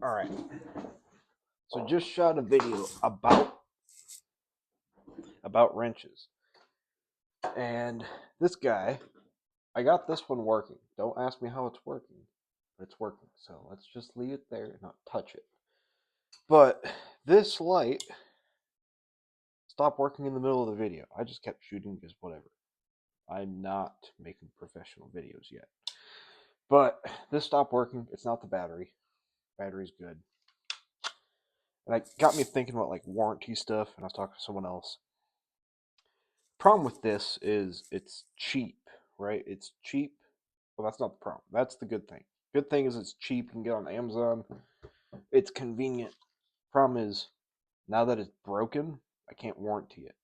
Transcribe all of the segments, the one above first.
Alright, so just shot a video about wrenches. And this guy, I got this one working. Don't ask me how it's working, but it's working. So let's just leave it there and not touch it. But this light stopped working in the middle of the video. I just kept shooting because whatever. I'm not making professional videos yet. But this stopped working. It's not the battery. Battery's good. And it got me thinking about like warranty stuff, and I was talking to someone else. Problem with this is it's cheap, right? It's cheap. Well, that's not the problem. That's the good thing. Good thing is it's cheap. You can get on Amazon. It's convenient. Problem is, now that it's broken, I can't warranty it.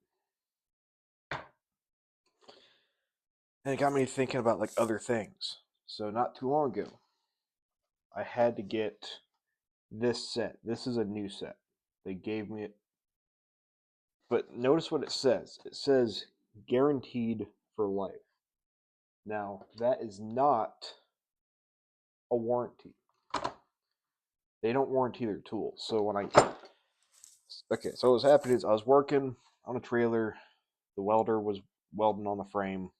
And it got me thinking about like other things. So not too long ago, I had to get this set. This is a new set. They gave me it. But notice what it says. It says guaranteed for life. Now, that is not a warranty. They don't warranty their tools. So so what was happening is I was working on a trailer. The welder was welding on the frame,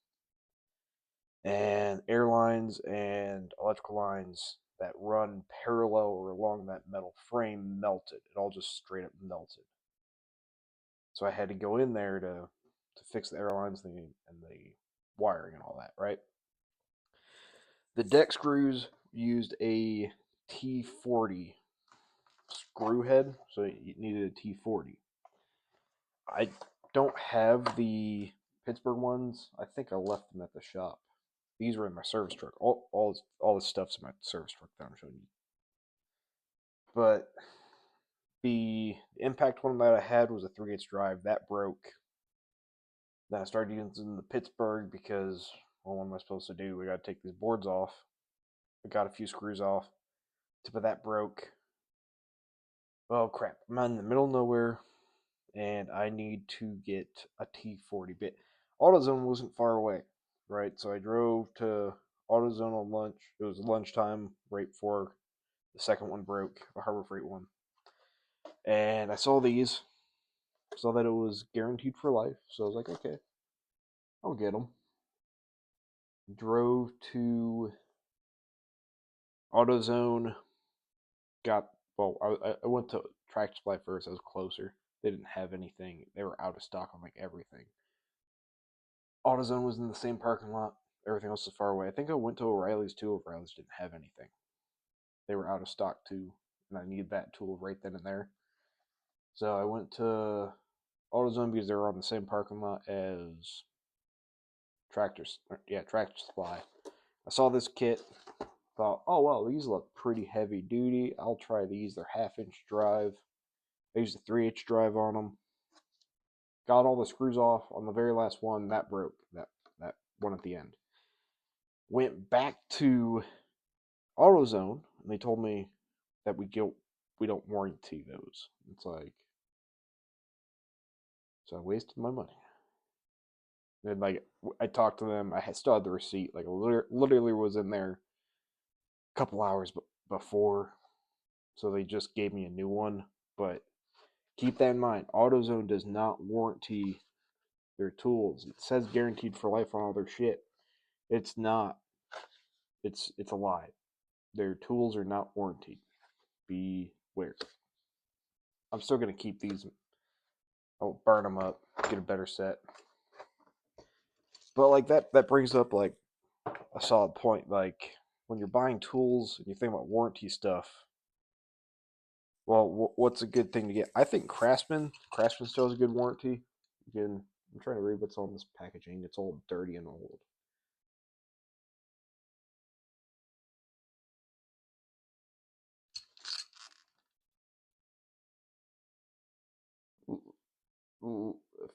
and airlines and electrical lines that run parallel or along that metal frame melted. It all just straight up melted. So I had to go in there to fix the airlines and the wiring and all that, right? The deck screws used a T40 screw head, so you needed a T40. I don't have the Pittsburgh ones. I think I left them at the shop. These were in my service truck. All this stuff's in my service truck that I'm showing you. But the impact one that I had was a 3/8 drive. That broke. Then I started using the Pittsburgh because, well, what am I supposed to do? We got to take these boards off. I got a few screws off. Tip of that broke. Oh crap! I'm in the middle of nowhere, and I need to get a T40 bit. AutoZone wasn't far away, right? So I drove to AutoZone on lunch. It was lunchtime right before the second one broke, the Harbor Freight one. And I saw these, saw that it was guaranteed for life. So I was like, okay, I'll get them. Drove to AutoZone, I went to Tractor Supply first. I was closer. They didn't have anything. They were out of stock on like everything. AutoZone was in the same parking lot. Everything else was far away. I think I went to O'Reilly's too. O'Reilly's didn't have anything. They were out of stock too, and I needed that tool right then and there. So I went to AutoZone because they were on the same parking lot as Tractor Supply. I saw this kit, thought, oh wow, these look pretty heavy duty. I'll try these. They're 1/2 inch drive. I used a 3/8 drive on them. Got all the screws off on the very last one. That broke. That one at the end. Went back to AutoZone and they told me that we don't warranty those. It's like, so I wasted my money. And like I talked to them, still had the receipt. Like literally was in there a couple hours before, so they just gave me a new one. But keep that in mind, AutoZone does not warranty their tools. It says guaranteed for life on all their shit. It's not. It's a lie. Their tools are not warranted. Beware. I'm still gonna keep these. I'll burn them up, get a better set. But like that brings up like a solid point. Like when you're buying tools and you think about warranty stuff, well, what's a good thing to get? I think Craftsman still has a good warranty. Again, I'm trying to read what's on this packaging. It's all dirty and old.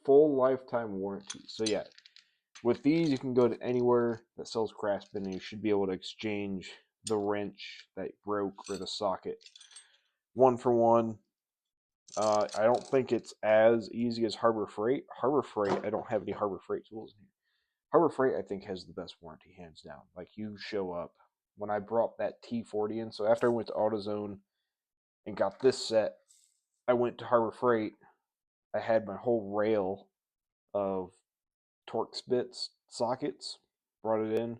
Full lifetime warranty. So yeah, with these you can go to anywhere that sells Craftsman and you should be able to exchange the wrench that broke or the socket one for one. I don't think it's as easy as Harbor Freight. Harbor Freight, I don't have any Harbor Freight tools in here. Harbor Freight, I think, has the best warranty, hands down. Like, you show up. When I brought that T40 in, so after I went to AutoZone, and got this set. I went to Harbor Freight. I had my whole rail of Torx bits sockets. Brought it in.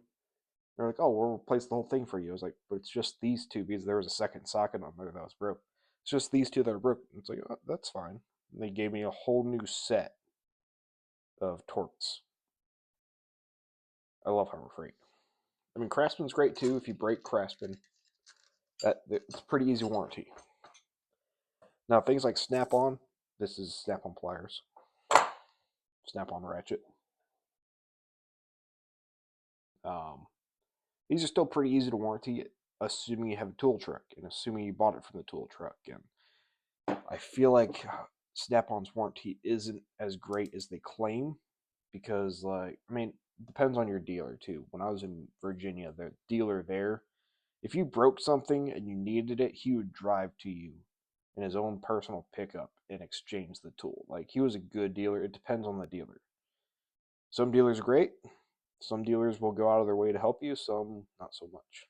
They're like, "Oh, we'll replace the whole thing for you." I was like, "But it's just these two because there was a second socket on there that was broke. It's just these two that are broken." It's like, "Oh, that's fine." And they gave me a whole new set of Torx. I love Harbor Freight. I mean, Craftsman's great too. If you break Craftsman, it's pretty easy warranty. Now things like Snap-on, this is Snap-on pliers, Snap-on ratchet. Um, these are still pretty easy to warranty, assuming you have a tool truck and assuming you bought it from the tool truck. And I feel like Snap-on's warranty isn't as great as they claim because, like, I mean, it depends on your dealer too. When I was in Virginia, the dealer there, if you broke something and you needed it, he would drive to you in his own personal pickup and exchange the tool. Like, he was a good dealer. It depends on the dealer. Some dealers are great. Some dealers will go out of their way to help you. Some not so much.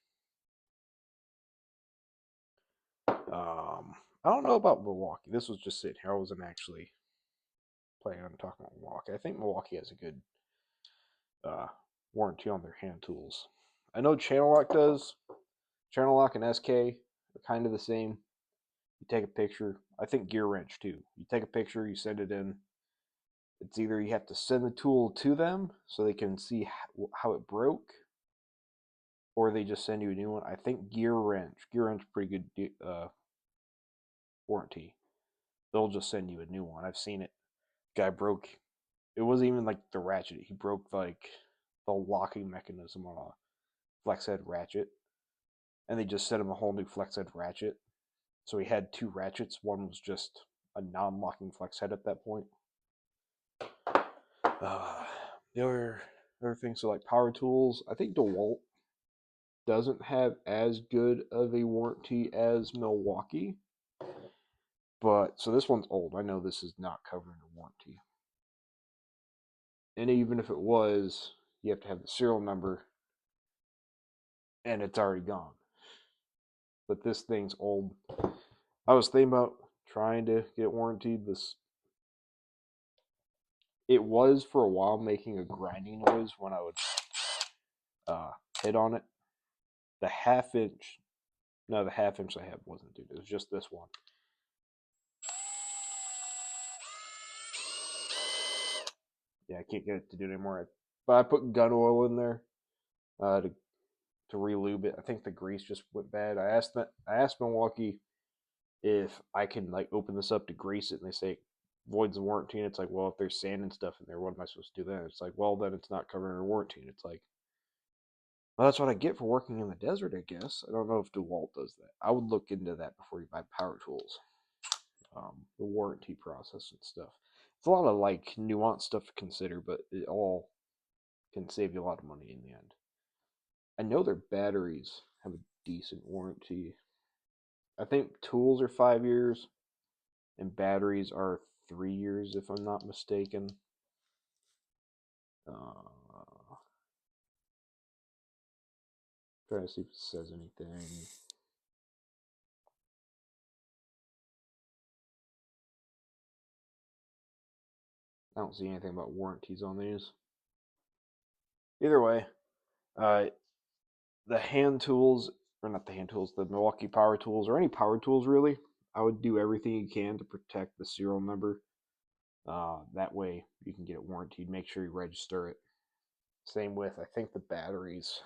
I don't know about Milwaukee. This was just sitting here. I wasn't actually planning on talking about Milwaukee. I think Milwaukee has a good warranty on their hand tools. I know Channel Lock does. Channel Lock and SK are kind of the same. You take a picture. I think Gear Wrench too. You take a picture, you send it in. It's either you have to send the tool to them so they can see how it broke, or they just send you a new one. I think Gear Wrench, pretty good warranty. They'll just send you a new one. I've seen it. Guy broke. It wasn't even like the ratchet. He broke like the locking mechanism on a flex head ratchet, and they just sent him a whole new flex head ratchet. So he had two ratchets. One was just a non-locking flex head at that point. The other things, so like power tools, I think DeWalt doesn't have as good of a warranty as Milwaukee. But so this one's old. I know this is not covering a warranty. And even if it was, you have to have the serial number and it's already gone. But this thing's old. I was thinking about trying to get it warranted. It was for a while making a grinding noise when I would hit on it. The half inch I had wasn't, dude. It was just this one. Yeah, I can't get it to do it anymore. But I put gun oil in there to re-lube it. I think the grease just went bad. I asked Milwaukee if I can like open this up to grease it, and they say it voids the warranty. And it's like, well, if there's sand and stuff in there, what am I supposed to do then? It's like, well, then it's not covering a warranty. And it's like, well, that's what I get for working in the desert, I guess. I don't know if DeWalt does that. I would look into that before you buy power tools. The warranty process and stuff. It's a lot of like nuanced stuff to consider, but it all can save you a lot of money in the end. I know their batteries have a decent warranty. I think tools are 5 years and batteries are 3 years, if I'm not mistaken. Trying to see if it says anything. I don't see anything about warranties on these. Either way, the hand tools, or not the hand tools, the Milwaukee power tools, or any power tools really, I would do everything you can to protect the serial number. That way you can get it warranted. Make sure you register it. Same with, I think, the batteries.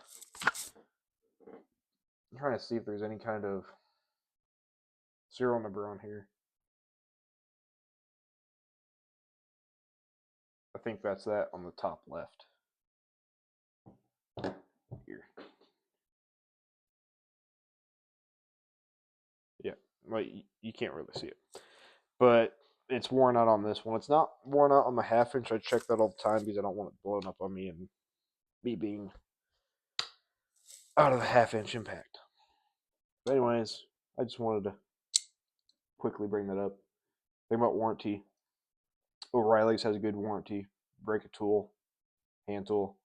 I'm trying to see if there's any kind of serial number on here. I think that's that on the top left. Here. Yeah, well, you can't really see it. But it's worn out on this one. It's not worn out on the half inch. I check that all the time because I don't want it blowing up on me and me being out of the half inch impact. But anyways, I just wanted to quickly bring that up. Think about warranty. O'Reilly's has a good warranty. Break a tool, hand tool,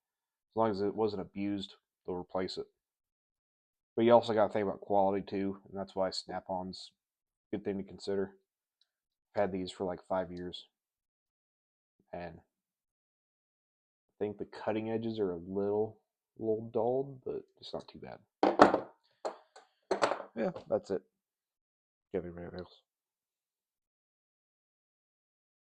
as long as it wasn't abused, they'll replace it. But you also got to think about quality too, and that's why Snap-ons Good thing to consider. I've had these for like 5 years, and I think the cutting edges are a little dulled, but it's not too bad. Yeah, that's it. Do you have anybody else?